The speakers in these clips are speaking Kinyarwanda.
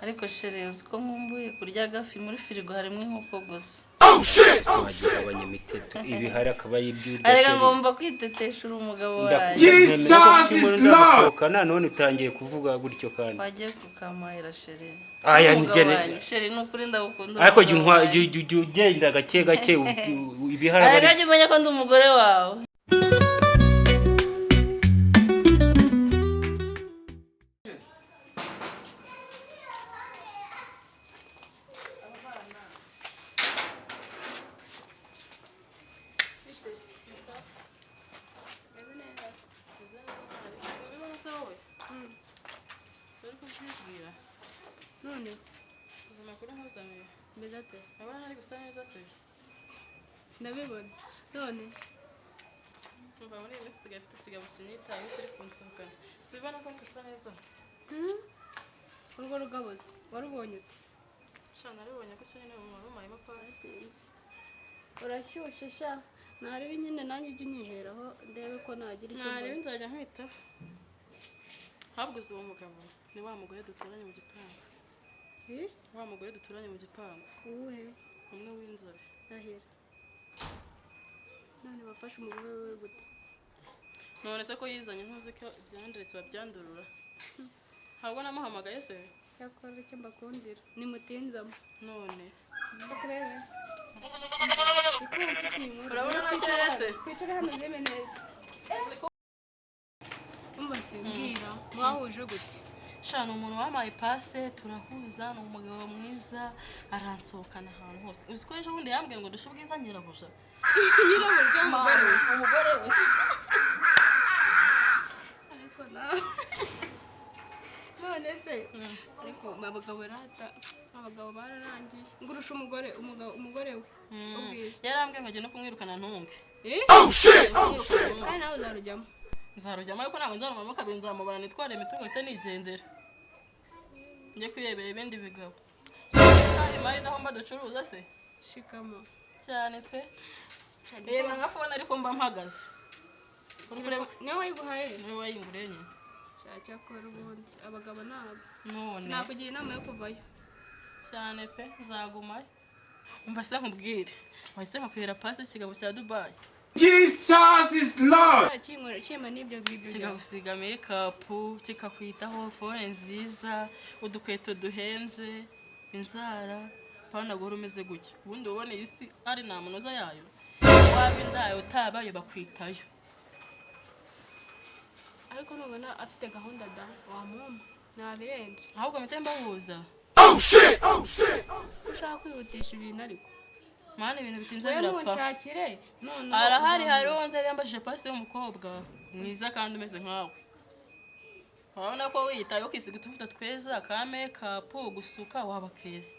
ariko shere uzi ko nkumbuye kurya agafi muri firigo harimo inkoko gusa. wagira abanyamiteto ibihari akaba ari iby'urya arega ngomba kwitetesha umugabo wanjye. Jesus is Lord. None utangiye kuvuga gutyo kandi wagiye kukamayira shere. aya ngene shere nukuri ndagukunda. ariko jya ugenda gake gake ibihari arega jya umenya ko ndi umugore wawe. None Uzama kuri mpuzamye. mbezate Abana ari gusa neza se. ndabibona none Umva muri iyi sigaye afite sigabo kinyita aho turi kunsukana. Sibana ko gusa neza. urwo rugaboze warubonye ute Shana aribonye ko cyane mu maruma pasi. urashyushye sha narebe nyine nanjye ujye unyiheraho ndebe ko nagira icyo Nari mbona. nzajya nkwita. Habguze uwo mugabo ni wa mugore duturanye mu gipangu. Wa mugore duturanye mu gipangu. uwuhe Umwe w'inzobe. ndahera none bafashe umugore wewe gute None se ko yizanye ntuzi ko byanderetse babyandurura. Ntabwo namuhamagaye se. cyakora icyo mbakundira nimutinzamo None. bakurebe Urabona nakeye se. twicare hano urebe neza umva se mbwira mwahuje gute Shana umuntu wamaye pase turahuza ni umugabo mwiza aransohokana ahantu hose. Uzi ko ejo bundi yambwiye ngo dushe ubwiza nyirabuja. nyiraburyo umugore we Umugore we. ariko nawe none se ariko abagabo rata abagabo bararangiye ngurusha umugore we ubwiza Yarambwiye ngo ajye no kumwirukana ntunge. kandi nawe uzarujyamo Nzarujyamo ariko ntabwo nzarumamo kabiri nzamubara nitware imitungo ihita nigendera. Njye kwirebera ibindi bigabo. Hari mari naho mba ducuruza se. shikamo Cyane pe. Reba nka fone ariko mba mpagaze. niwe wayiguhaye Niwe wayinguriye nyine. cyakora ubundi abagabo nabo None. sinakugira inama yo kuvayo Cyane pe nzagumayo. Umva se nkubwire. Wahise nkakwihera pasi kigabo cya Dubai. Jesus is Lord. kinkora cyema n'ibyo ngibyo Kikagusiga makeup, kikakwitaho fone nziza, udukweto duhenze, inzara, pana gore umeze gutya. Ubundi ubone isi ari nta munoza yayo. Waba indayo utabayo bakwitayo. ariko nubona afite gahunda da wamuma nabirenze Ahubwo mpite mbahuza. ushaka kwihutisha ibintu ariko Mana ibintu bitinze wewe birapfa. munshakire none Arahari hari wonze yambashije pasi y'umukobwa mwiza kandi umeze nkawe. Urabona ko wiyitayeho kwisiga utuvuta tweza ka makeup gusuka waba keza.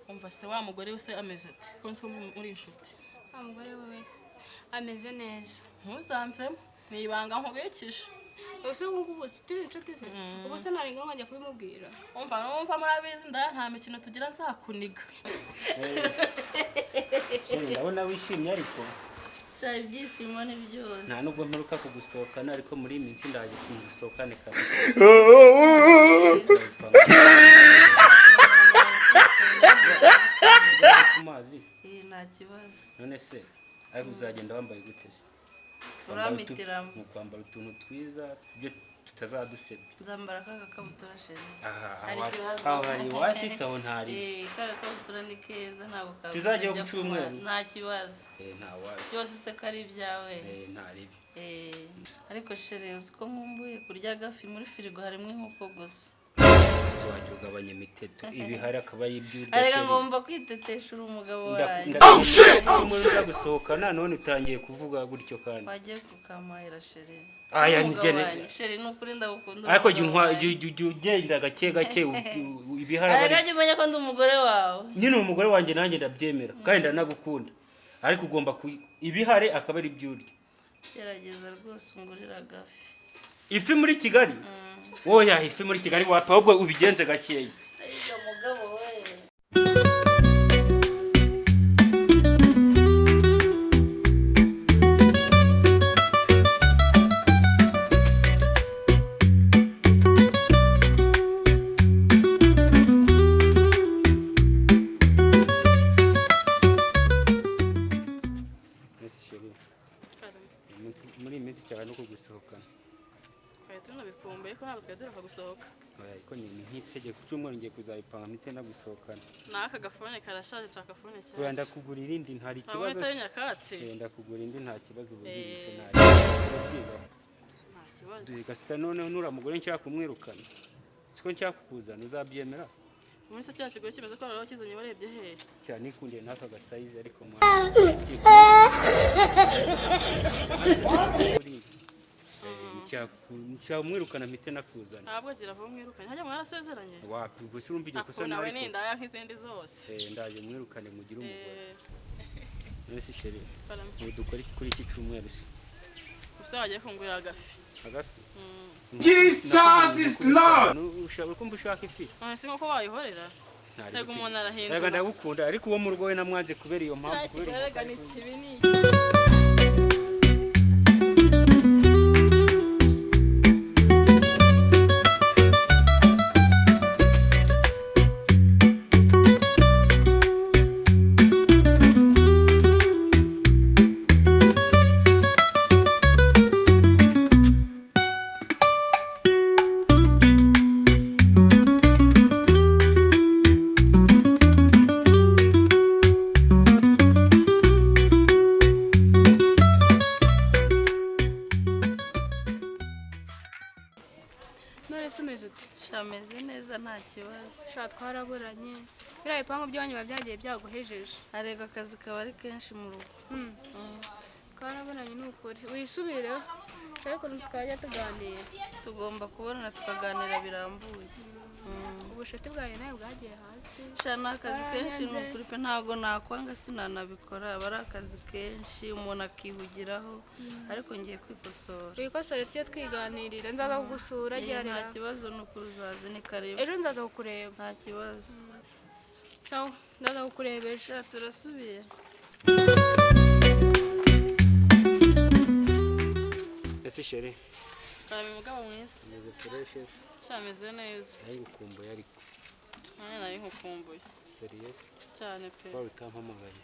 Umva se wa mugore wese ameze ati konse muri inshuti. umugore we wese ameze neza Ntuzamvemo nibanga nkubikisha. ubuse ngubu turi inshuti ze ubuse narenga nkajya kubimubwira Numva murabizi nta mikino tugira nzakuniga. Ndabona wishimye ariko Cyari ibyishimo ni byose. nta nubwo mperuka kugusohokana ariko muri iyi minsi ndaje kugusohokane kabisa. Kumazi Nta kibazo. none se ariko uzagenda wambaye gute se? Uramitiramo. Mu kwambara utuntu twiza ibyo tutazadusebya. Nzambara kakabutura shere. Aho hari wasi saho ntari. Kakabutura ni keza ntabwo kabutura. Tuzajya ku cyumweru. Nta kibazo. Nta wasi. Byose se kari ibyawe. Ntari. Ariko shere uzi ko nkumbuye kurya agafi muri firigo harimo inkoko gusa. Wagira abanyamiteto ibihari akaba ari iby'urya arega ngomba kwitetesha umugabo wanjye. Ndakunda gusohokana none utangiye kuvuga gutyo kandi wagiye kukamayira shere. aya ngene shere nukuri ndagukunda. ariko jya ugenda gake gake ibihari arega jya umenya ko ndi umugore wawe. nyine umugore wanjye nanjye ndabyemera kandi ndanagukunda ariko ugomba ibihari akaba ari iby'urya. Gerageza rwose ungurira agafi. Ifi muri Kigali? Oya ifi muri Kigali wapa ahubwo ubigenze gakeya. Ayiga mugabo we. tunabikumbuye ko ntabwo twari duheruka gusohoka. ariko ni nk'itegeko cyumweru ngiye kuzabipanga mpite nagusohokana. N'aka gafone karashaje nshaka fone Wenda nshyashya. ndakugurira indi ntari Urabona kibazo. itari nyakatsi? Ndakugura indi nta kibazo ubuzirutse Nta kibazo. Gasita noneho nura mugore nshaka kumwirukana. Siko nshaka kukuzana uzabyemera? Muri se cya kigo kimeze ko rero kizanye warebye he? Cyane ikundiye n'aka gasayizi ariko ncyamwirukana mpite nakuzana. Ntabwo gira vuba mwirukanye. Hajya mwarasezeranye? Wapi gusa urumva igihe gusa nawe ni indaya nk'izindi zose. ndaje mwirukane mugire umugore. Nese sheri. Parama. Dukora iki kuri iki cyumweru se? Gusa wagiye kungurira agafi. Agafi? Jesus is Lord. Ushobora kumva ushaka ifi? Si nko wayihorera. Ntego umuntu arahindura. Rega ndagukunda ariko uwo mu rugo we namwanze kubera iyo mpamvu kubera. Rega ni kibi ni. Shameze neza nta kibazo. Sha twaraburanye. Biriya bipangu by'abanyu biba byagiye byaguhejeje. Arega akazi kaba ari kenshi mu rugo. Twaraburanye ni ukuri. Wisubireho. Ariko twajya tuganira. Tugomba kubonana tukaganira birambuye. Ubushati bwawe nawe bwagiye hasi. Sha ni akazi kenshi ni ukuri pe ntabwo nakwanga sinanabikora. Aba ari akazi kenshi umuntu akihugiraho ariko ngiye kwikosora. Twikosore tujye twiganirira nzaza kugusura Nta kibazo ni ukuri uzaze ni karibu. ejo nzaza kukureba. Nta kibazo. Sawa ndaza kukureba ejo. Sha turasubiye. Ese sheri. Parama mugabo mwiza. Meze fresh. Shameze neza. Nagukumbuye ariko. Nari nkukumbuye. Serious? Cyane pe. Wari utampamagaye.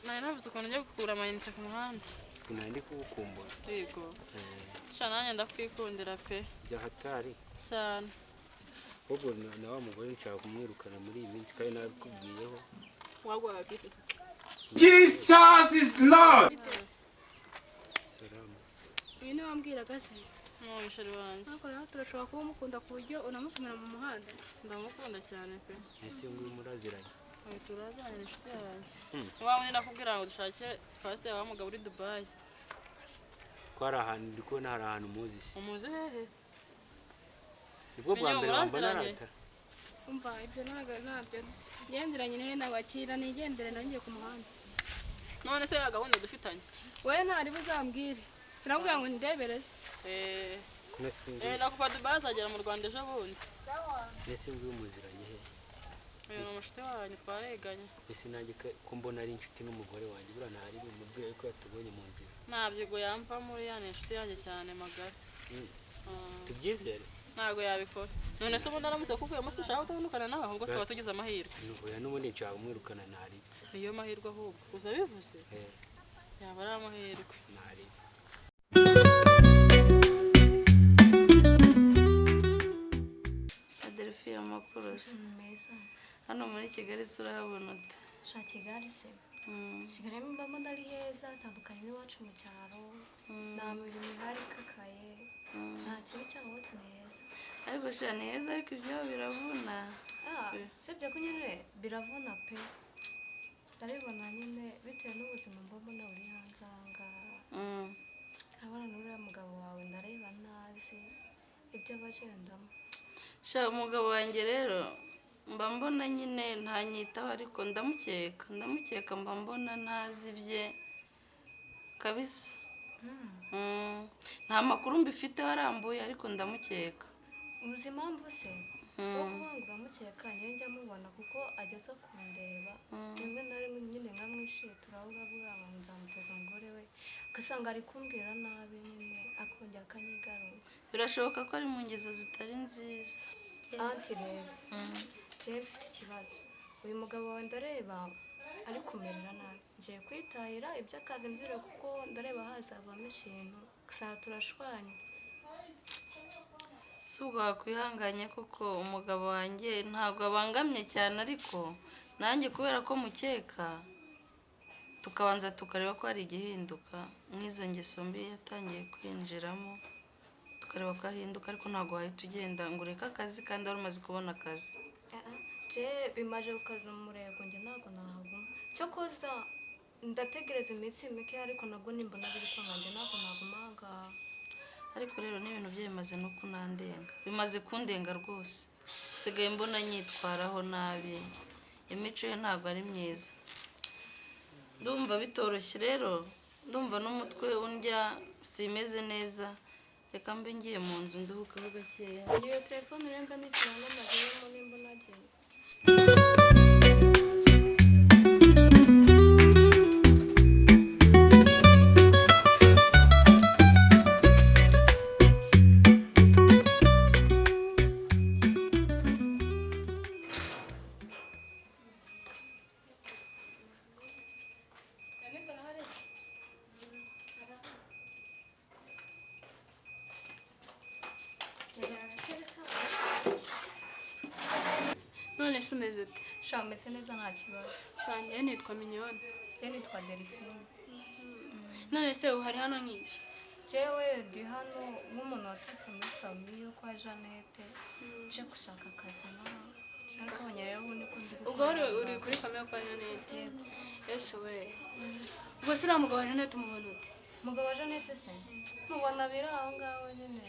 Nari navuze ukuntu njya gukura amayinite ku muhanda. Siko nari ndi kugukumbura. Yego. Nanjye ndakwikundira pe. Bya hatari. Cyane. Ubwo na wa mugore nshaka kumwirukana muri iyi minsi kandi nabikubwiyeho. Wagwaga gite? Jesus is Lord. Salamu. Uyu ni wambwiraga se? Mwishari wanjye. Ariko rero turashobora kuba umukunda ku buryo unamusomera mu muhanda. Ndamukunda cyane pe. Ese nguyu muraziranye? Turazanye inshuti yanjye. Niba wundi nakubwira ngo dushakire pasiteri wa mugabo uri Dubai. Ko hari ahantu ndi kubona hari ahantu muzi se. Umuzi hehe? Nibwo bwa mbere wambona arata. Umva ibyo ntabyo nzi. Ngenderanye nawe nabakira nigendere nanjye ku muhanda. None se gahunda dufitanye? Wowe ntari buzambwire. Sinabwira ngo ndebere se. Nakuva Dubai azagera mu Rwanda ejo bundi. Ese nguyu muziranye he? Uyu ni umushuti wanyu twareganye. Ese nanjye ko mbona ari inshuti n'umugore wanjye bura ntari bimubwira yuko yatubonye mu nzira. Ntabyigo yamva muri ya inshuti yanjye cyane magara. Tubyizere? Ntabwo yabikora. None se ubundi aramutse kuvuyemo se ushaka gutandukana nawe ahubwo twaba tugize amahirwe. Oya n'ubundi nshaka kumwirukana ntari. Niyo mahirwe ahubwo. Uza bivuze? Yaba ari amahirwe. Ntari. Adelphia amakuru se. Meza. Hano muri Kigali surahabona ute? Sha Kigali se. Kigali mbamo ndari heza atandukanye n'iwacu mu cyaro. Nta mirimo ihari ikakaye. Nta kibi cyangwa hose ni heza. Ariko sha ni heza ariko ibyo biravuna. Sibyo ko nyine biravuna pe. Ndabibona nyine bitewe n'ubuzima mbona uri hanze ahangaha. Urabona n'uriya mugabo wawe ndareba ntazi ibyo bagendamo. Sha umugabo wanjye rero mba mbona nyine ntanyitaho ariko ndamukeka mba mbona ntazi bye kabisa. Nta makuru mbifiteho arambuye ariko ndamukeka. Uzi impamvu se? Wo kuvuga ngo uramukeka njye njya mubona kuko ageza kundeba rimwe na rimwe nyine nkamwishitura aho avuga ngo nzamuteza umugore we ugasanga ari kumbwira nabi nyine akongera akanyigarura. Birashoboka ko ari mu ngeso zitari nziza. Anti rero njyewe mfite ikibazo. Uyu mugabo wawe ndareba ari kumerera nabi. Ngiye kwitahira iby'akazi mbyure kuko ndareba hazavamo ikintu ugasanga turashwanye. si ubwo wakwihanganye kuko umugabo wanjye ntabwo abangamye cyane ariko nanjye kubera ko mukeka tukabanza tukareba ko hari igihinduka nk'izo ngeso mbi yatangiye kwinjiramo tukareba ko ahinduka ariko ntabwo wahita ugenda ngo ureke akazi kandi wari umaze kubona akazi. je bimaje gukaza umurego njye ntabwo nahaguma cyo koza ndategereza iminsi mike ariko nabwo nimbona biri kwanganje ntabwo naguma ahangaha. ariko rero n'ibintu bye bimaze no kunandenga bimaze kundenga rwose sigaye mbona nyitwaraho nabi imico ye ntabwo ari myiza ndumva bitoroshye rero ndumva n'umutwe undya simeze neza reka mbe ngiye mu nzu nduhukaho gakeya. Iyo telefone urenga n'ikiranga magiremo nimba nagiye. none se umeze ute? Sha mese neza nta kibazo. Shanjye nitwa Mignone. Ye nitwa Delphine. None se uhari hano nk'iki? Jewe ndi hano nk'umuntu watuse muri famille yo kwa Jeannette nje gushaka akazi naho ariko abanyarero ubundi ko ndi ubwo uri kuri famille yo kwa Jeannette? Yesu we ubwo se uriya mugabo wa Jeannette umubona ute? Mugabo wa Jeannette se mubona biri aho ngaho nyine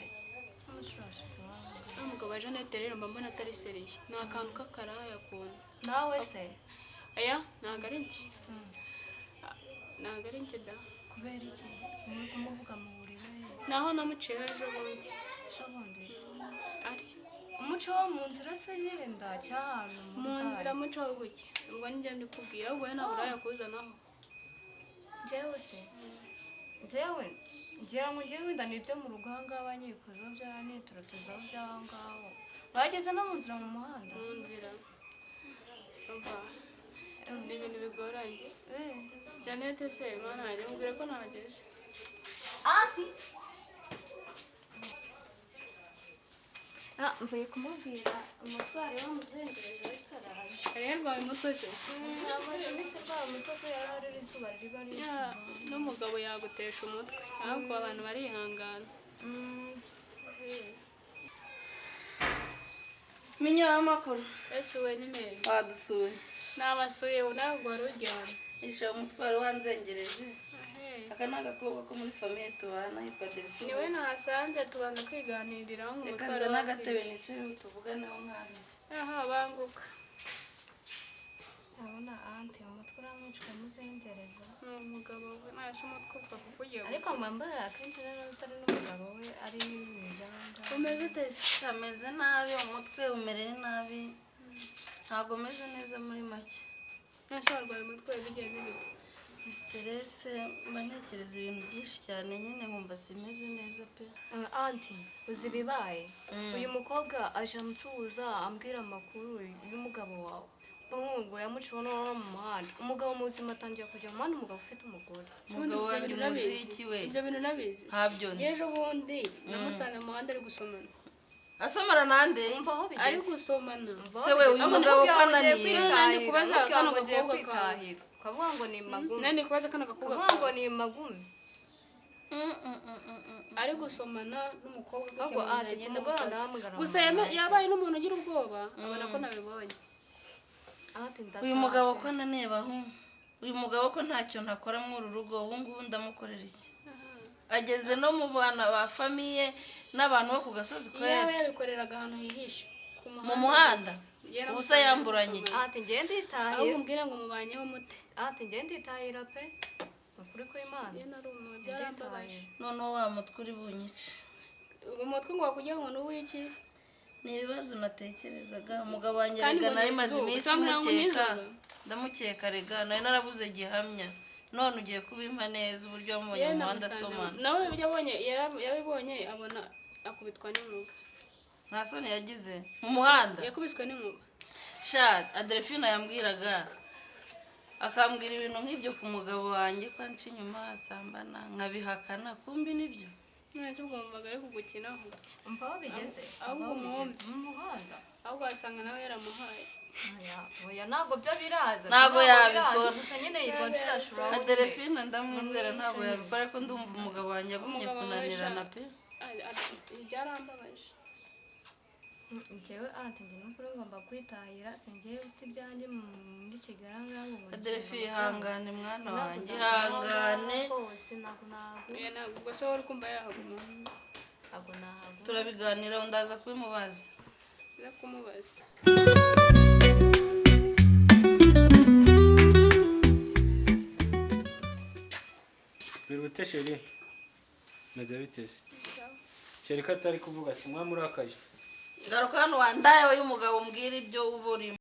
umushurashitsi wawe. Umugabo wa Jeannette rero mba mbona atari seriye ni akantu k'akaraya kuntu. Nawe se aya ntabwo ari iki ntabwo ari iki da kubera iki muri kumuvuga mu buriro naho namuciye ejo bundi ari umuco wo mu nzira se yenda cyane mu nzira muco guke ubwo njye ndikubwira ubwo ntabwo urayakuzanaho. Jewe se jewe ngira ngo njyewe wenda nibyo mu rugo ahangaha abanyikuzo by'abaniturutuzaho by'ahangaho bageze no mu nzira mu muhanda mu nzira ni ibintu bigoranye. Jeannette se mwana yanjye mubwire ko nahageze. ati mvuye kumubwira umutwari wamuzengereje ariko araje. Rero rwawe umutwe se amaze ndetse rwawe umutwe ko yari ari izuba riba riri n'umugabo yagutesha umutwe ahubwo abantu barihangana. Minyo y'amakuru Yesu we ni meza wadusuye nabasuye ntabwo wari uryamye isha umutwaro wanzengereje aka ni agakobwa ko muri famille tubana yitwa Delphine niwe nahasanze tubanza kwiganiriraho reka nza n'agatebe nicayeho tuvuganeho nk'abiri. aha banguka abona anti umutwe uramwicwa muzengereza ni umugabo we ntashe umutwe upfa kukugira ariko mbambaye akenshi rero utari n'umugabo we ari n'ibintu umeze ute se? ameze nabi umutwe umereye nabi ntabwo meze neza muri make. nase warwaye umutwe bigenze bite? stress mba ntekereza ibintu byinshi cyane nyine nkumva simeze neza pe. anti uzi bibaye uyu mukobwa aje amsuhuza ambwira amakuru y'umugabo wawe ngo yamuciwe no mu muhanda umugabo muzima atangiye kujya mu muhanda umugabo ufite umugore. umugabo wanjye umuziki we ibyo bintu nabizi ntabyo nzi. ejo bundi namusanze mu muhanda ari gusomana. asomana nande umva aho bigeze ari gusomana se we uyu mugabo ko ananiye nandi kubaza kano gakobwa kawe kavuga ngo ni magume nandi kubaza kano gakobwa kavuga ngo ni magume ari gusomana n'umukobwa ahubwo ati umugore ndahamagara gusa yabaye n'umuntu ugira ubwoba abona ko nabibonye. uyu mugabo ko ananiye bahu uyu mugabo ko ntacyo ntakora muri uru rugo ubu ngubu ndamukorera iki ageze no mu bana ba famille n'abantu bo ku gasozi ko yaba yabikoreraga ahantu hihishe mu muhanda ubusa yamburanye ati ngende itahira ahubwo mbwira ngo mubanyeho mute ati ngende itahira pe ukuri kw'Imana ye narumiwe byarambabaje noneho wa mutwe uri bunyice umutwe ngo wakugira ngo n'uwiki ni ibibazo natekerezaga umugabo wanjye rega nari maze iminsi mukeka ndamukeka rega nari narabuze gihamya none ugiye kubimpa neza uburyo wamubonye mu muhanda asomana nawe yabibonye abona akubitwa n'inkuba. nta soni yagize mu muhanda yakubiswe n'inkuba sha Delphine yambwiraga akambwira ibintu nk'ibyo ku mugabo wanjye ko anca inyuma asambana nkabihakana kumbi nibyo mwese ubwo mumvaga ari kugukinaho umva aho bigeze ahubwo umuhombe mu muhanda ahubwo wasanga nawe yaramuhaye oya ntabwo byo biraza Ntabwo yabikora. gusa nyine yitwa nshirashura na Delphine ndamwizera ntabwo yabikora ariko ndumva umugabo wanjye agumye kunanirana pe byarambabaje njyewe njye n'ukuri ngomba kwitahira singiye guta ibyanjye muri Kigali ngaho ngo Delphine ihangane mwana wanjye ihangane ntabwo ubwo se wari kumva yahaguma ntabwo nahaguma turabiganiraho ndaza kubimubaza ira kumubaza birute sheri meze biteze sheri ko atari kuvuga si mwamurakaje garuka hano wandaye y'umugabo mbwira ibyo uba urimo